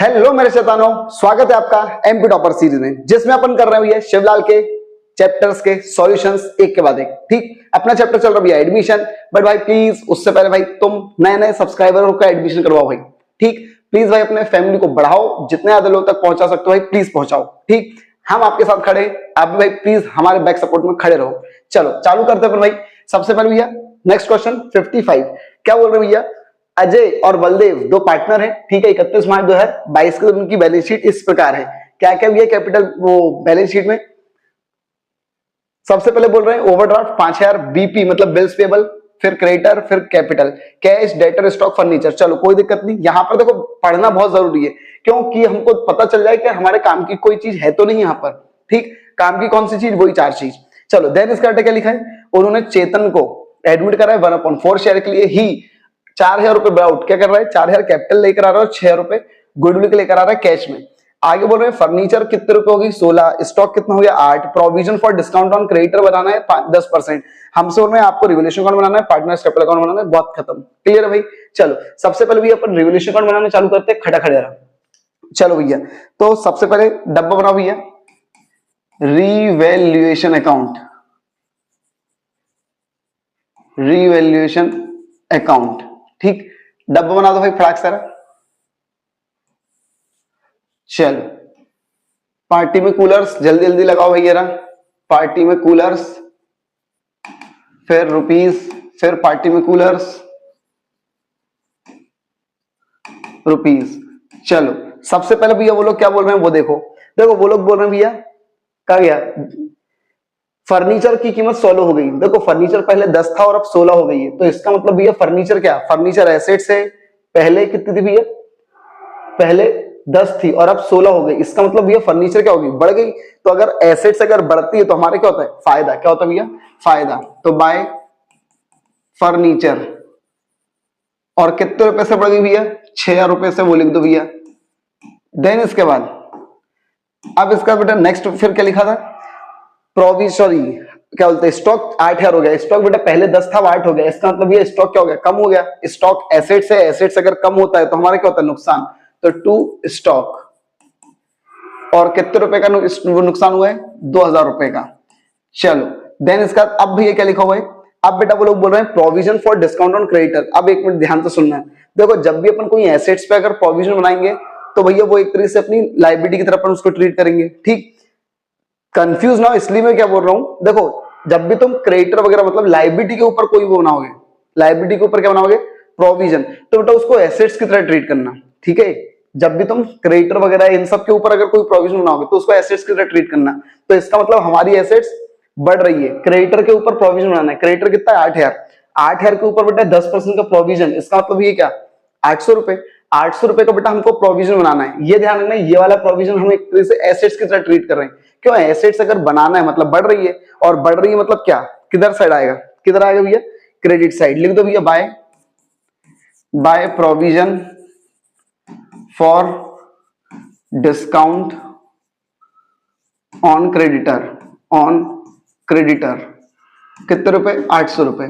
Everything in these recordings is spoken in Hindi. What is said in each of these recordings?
हेलो मेरे शैतानों, स्वागत है आपका एमपी टॉपर सीरीज में, जिसमें अपन कर रहे हैं शिवलाल के चैप्टर्स के सॉल्यूशंस एक के बाद एक। ठीक, अपना चैप्टर चल रहा है एडमिशन, बट भाई प्लीज उससे पहले भाई तुम नए नए सब्सक्राइबरों का एडमिशन करवाओ भाई। ठीक, प्लीज भाई अपने फैमिली को बढ़ाओ, जितने ज्यादा लोग तक पहुंचा सकते हो भाई प्लीज पहुंचाओ। ठीक, हम आपके साथ खड़े, आप भी भाई प्लीज हमारे बैक सपोर्ट में खड़े रहो। चलो चालू करते हैं भाई। सबसे पहले भैया नेक्स्ट क्वेश्चन 55 क्या बोल रहे हैं भैया? अजय और बलदेव दो पार्टनर हैं। ठीक है, 31 मार्च 2022 को उनकी बैलेंस शीट इस प्रकार है। क्या क्या भैया कैपिटल वो बैलेंस शीट में? सबसे पहले बोल रहे हैं ओवरड्राफ्ट 5000, बीपी मतलब बिल्स पेबल, फिर क्रेडिटर, फिर capital, cash, debtor, stock, furniture. चलो कोई दिक्कत नहीं, यहां पर देखो पढ़ना बहुत जरूरी है, क्योंकि हमको पता चल जाए कि हमारे काम की कोई चीज है तो नहीं यहाँ पर। ठीक, काम की कौन सी चीज? वही चार चीज। चलो देन इसका क्या लिखा है? उन्होंने चेतन को एडमिट करा है 1/4 शेयर के लिए ही 4000 रुपए विदाउट क्या कर रहा है? 4000 कैपिटल लेकर आ रहा है और 6 रुपए गुडविल के लेकर आ रहा है कैश में। आगे बोल रहे हैं फर्नीचर कितने रुपए होगी? 16, स्टॉक कितना हो गया? 8, provision for discount on creditor बनाना है 10%। हमसे बोल रहे हैं आपको रिवोल्यूशन अकाउंट बनाना है, पार्टनर्स कैपिटल अकाउंट बनाना है। बहुत खत्म, क्लियर है भाई। चलो सबसे पहले भी अपन रिवोल्यूशन अकाउंट बनाना चालू करते हैं, खड़ा खड़े रहा। चलो भैया, तो सबसे पहले डब्बा बनाओ भैया, रीवैल्यूएशन अकाउंट, रीवैल्यूएशन अकाउंट। ठीक, डब्बा बना दो भाई फटाक सारा। चलो पार्टी में कूलर्स जल्दी जल्दी लगाओ भैया, पार्टी में कूलर्स, फिर रुपीस, फिर पार्टी में कूलर्स, रुपीस। चलो सबसे पहले भैया वो लोग क्या बोल रहे हैं वो देखो। देखो वो लोग बोल रहे हैं भैया क्या गया, फर्नीचर की कीमत 16 हो गई। देखो फर्नीचर पहले 10 था और अब 16 हो गई है, तो इसका मतलब भैया फर्नीचर क्या? फर्नीचर एसेट्स है। पहले कितनी थी भैया? पहले 10 थी और अब 16 हो गई। इसका मतलब भैया फर्नीचर क्या होगी? बढ़ गई। तो अगर एसेट्स अगर बढ़ती है तो हमारे क्या होता है? फायदा। क्या होता है भैया? फायदा। तो बाय फर्नीचर। और कितने रुपए से बढ़ गई भैया? 6000 रुपए से, वो लिख दो भैया। देन इसके बाद अब इसका बेटा नेक्स्ट फिर क्या लिखा था? प्रोविजरी क्या बोलते हैं? स्टॉक 8000 हो गया। स्टॉक बेटा पहले 10 था, 8 हो गया। इसका मतलब ये स्टॉक क्या हो गया? कम हो गया। स्टॉक एसेट्स है, एसेट्स अगर कम होता है तो हमारा क्या होता है? नुकसान। तो टू स्टॉक। और कितने रुपए का नुकसान हुआ है? 2000 रुपए का। चलो देन इसका अब भैया क्या लिखा हुआ है? अब बेटा वो लोग बोल रहे हैं provision for discount on creditor. अब एक मिनट ध्यान से सुनना है। देखो जब भी अपन कोई एसेट्स पे अगर प्रोविजन बनाएंगे तो भैया वो एक तरीके से अपनी लाइबिलिटी की तरफ अपन उसको ट्रीट करेंगे। ठीक, कंफ्यूज ना हो इसलिए मैं क्या बोल रहा हूं। देखो जब भी तुम क्रेडिटर वगैरह मतलब लाइबिलिटी के ऊपर कोई वो बनाओगे, लाइबिलिटी के ऊपर क्या बनाओगे? प्रोविजन, तो बेटा उसको एसेट्स की तरह ट्रीट करना। ठीक है, जब भी तुम क्रेडिटर वगैरह इन सब के ऊपर अगर कोई प्रोविजन बनाओगे तो उसको एसेट्स की तरह ट्रीट करना। तो इसका मतलब हमारी एसेट्स बढ़ रही है, क्रेडिटर के ऊपर प्रोविजन बनाना है। क्रेडिटर कितना है? 8000। 8000 के ऊपर बेटा 10% का प्रोविजन, इसका मतलब ये क्या? 800 रुपए। 800 रुपए का बेटा हमको प्रोविजन बनाना है। ये ध्यान रखना, ये वाला प्रोविजन हम एक तरह से एसेट्स की तरह ट्रीट कर रहे हैं। क्यों? एसेट्स अगर बनाना है मतलब बढ़ रही है, और बढ़ रही है मतलब क्या? किधर साइड आएगा? किधर आएगा भैया? Credit side. लिख दो भैया by, by provision for discount on creditor, on creditor. कितने रुपए? 800 रुपए।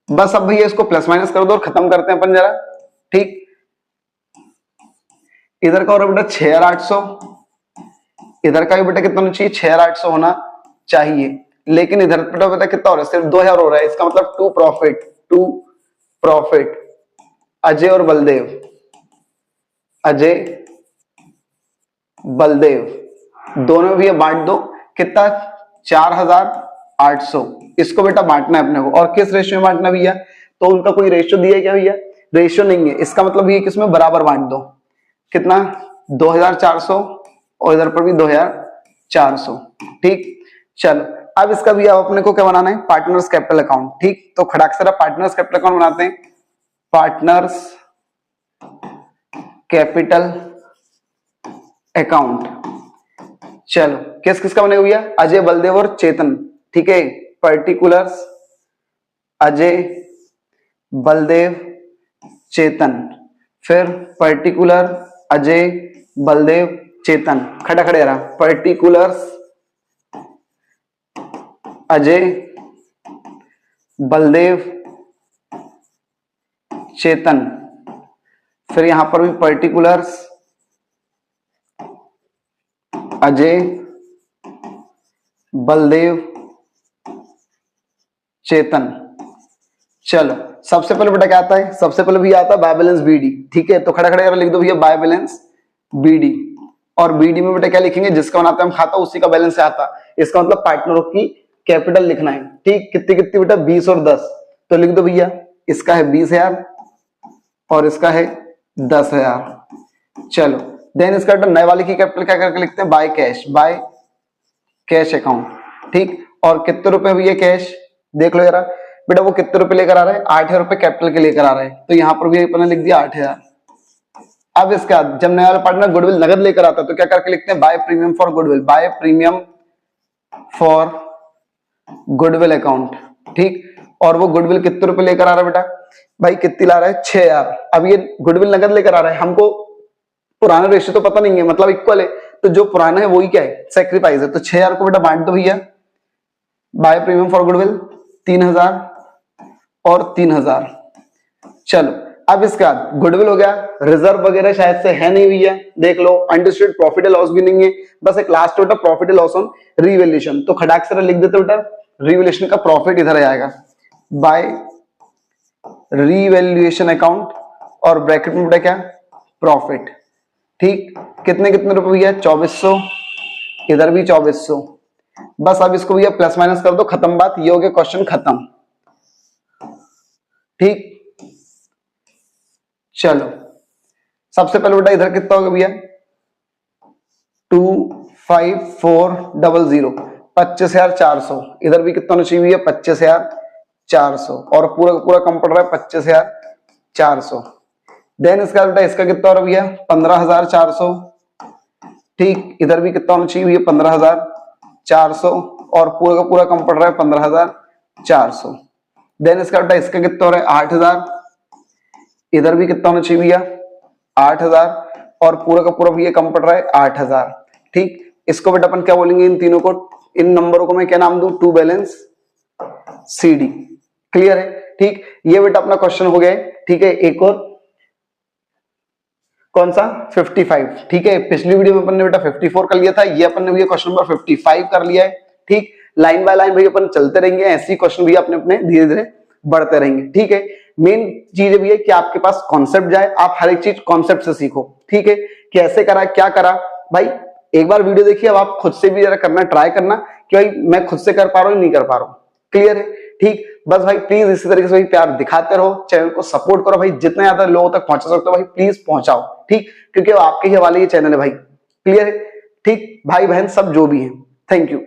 बस अब भैया इसको प्लस माइनस कर दो और खत्म करते हैं अपन जरा। ठीक, इधर का हो रहा बेटा 6800, इधर का भी बेटा कितना होना चाहिए? 6800 होना चाहिए। लेकिन इधर बेटा कितना हो रहा है? सिर्फ 2000 हो रहा है। इसका मतलब to profit, to profit Ajay और बलदेव, अजय बलदेव दोनों भी बांट दो। कितना? 4800। इसको बेटा बांटना है अपने को। और किस रेशियो में बांटना भैया? तो उनका कोई रेशियो दिया है क्या भैया? रेशियो नहीं है। इसका मतलब ये किसमें बराबर बांट दो। कितना? 2400 और इधर पर भी 2400। ठीक, चलो अब इसका भी अब अपने को क्या बनाना है? Partners capital account. ठीक, तो खड़ाक से पार्टनर्स कैपिटल अकाउंट बनाते हैं। Partners capital account. चलो किस किस का बनेगा भैया? अजय, बलदेव और चेतन। ठीक है, पर्टिकुलर्स अजय, बलदेव, चेतन, फिर पर्टिकुलर अजय, बलदेव, चेतन। खड़ा खड़े रहा। पर्टिकुलर्स अजय, बलदेव, चेतन, फिर यहां पर भी पर्टिकुलर्स अजय, बलदेव, चेतन। चलो सबसे पहले बेटा क्या आता है, सबसे पहले भी आता है बाय बैलेंस बीडी। ठीक है, तो खड़ा खड़ा लिख दो भैया बाय बैलेंस बीडी। और बीडी में बेटा क्या लिखेंगे, जिसका बनाते हम खाता उसी का बैलेंस से आता। इसका मतलब पार्टनरों की कैपिटल लिखना है। ठीक, कितनी कितनी बेटा 20 और 10, तो लिख दो भैया इसका है 20,000 और इसका है 10,000। चलो देन इसका नए वाले की कैपिटल क्या करके लिखते हैं, by cash, by cash account. ठीक, और कितने रुपए भैया कैश, देख लो यार बेटा वो कितने रुपए लेकर आ रहा है, 8,000 रुपए कैपिटल के लेकर आ रहा है, तो यहां पर भी अपने लिख दिया 8,000। अब इसका जब नया वाला पार्टनर गुडविल नगद लेकर आता है तो क्या करके लिखते हैं, by premium for goodwill, by premium for goodwill account. ठीक, और वो गुडविल कितने रुपए लेकर आ रहा है बेटा, भाई कितनी ला रहा है 6,000। अब ये गुडविल नगद लेकर आ रहा है, हमको पुराना रेशियो तो पता नहीं है, मतलब इक्वल है, तो जो पुराना है वही क्या है, सैक्रिफाइस है। तो 6,000 को बेटा बांट दो भैया, बाय प्रीमियम फॉर गुडविल 3,000 और 3,000। चलो अब इसका गुडविल हो गया, रिजर्व वगैरह शायद से है नहीं भैया, देख लो अंडरस्टूड, प्रॉफिट एंड लॉस भी नहीं है, बस एक लास्ट बेटा profit and loss on revaluation. तो खटाक से लिख देते बेटा रिवैल्यूएशन का प्रॉफिट इधर आएगा, बाय रिवैल्यूएशन अकाउंट, और ब्रैकेट में बेटा क्या प्रॉफिट। ठीक, कितने कितने रुपए भैया 2400, इधर भी 2400। बस अब इसको भैया प्लस माइनस कर दो, खत्म बात, ये हो गया क्वेश्चन खत्म। ठीक, चलो सबसे पहले बेटा इधर कितना होगा भैया 25400, 25,400। इधर भी कितना होना चाहिए भैया 25,400, और पूरा पूरा कम पड़ रहा है 25,400। देन इसका बेटा इसका कितना हो रहा है भैया 15,400। ठीक, इधर भी कितना होना चाहिए भैया 15,400, और पूरा का पूरा कम पड़ रहा है 15,400। देन इसका बेटा इसका कितना हो रहा है 8,000, इधर भी कितना होना चाहिए भैया 8,000, और पूरा का पूरा भैया कम पड़ रहा है 8,000। ठीक, इसको बेटा अपन क्या बोलेंगे, इन तीनों को, इन नंबरों को मैं क्या नाम दूं, टू बैलेंस CD। क्लियर है। ठीक, ये बेटा अपना क्वेश्चन हो गया। ठीक है, एक और कौन सा 55। ठीक है, पिछली वीडियो में अपन ने बेटा 54 कर लिया था, ये अपन ने भैया क्वेश्चन नंबर 55 कर लिया है। ठीक, लाइन बाय लाइन भैया अपन चलते रहेंगे, ऐसे ही क्वेश्चन भी अपने अपने धीरे धीरे बढ़ते रहेंगे। ठीक है, मेन चीज है भैया कि आपके पास कॉन्सेप्ट जाए, आप हर एक चीज कॉन्सेप्ट से सीखो। ठीक है, कैसे करा क्या करा, भाई एक बार वीडियो देखिए, अब आप खुद से भी जरा करना, ट्राई करना कि भाई मैं खुद से कर पा रहा हूं नहीं कर पा रहा हूं। क्लियर है। ठीक, बस भाई प्लीज इसी तरीके से भाई प्यार दिखाते रहो, चैनल को सपोर्ट करो भाई, जितने ज्यादा लोगों तक पहुंचा सकते हो भाई प्लीज पहुंचाओ। ठीक, क्योंकि आपके ही हवाले ये चैनल है भाई। क्लियर है। ठीक, भाई बहन सब जो भी है, थैंक यू।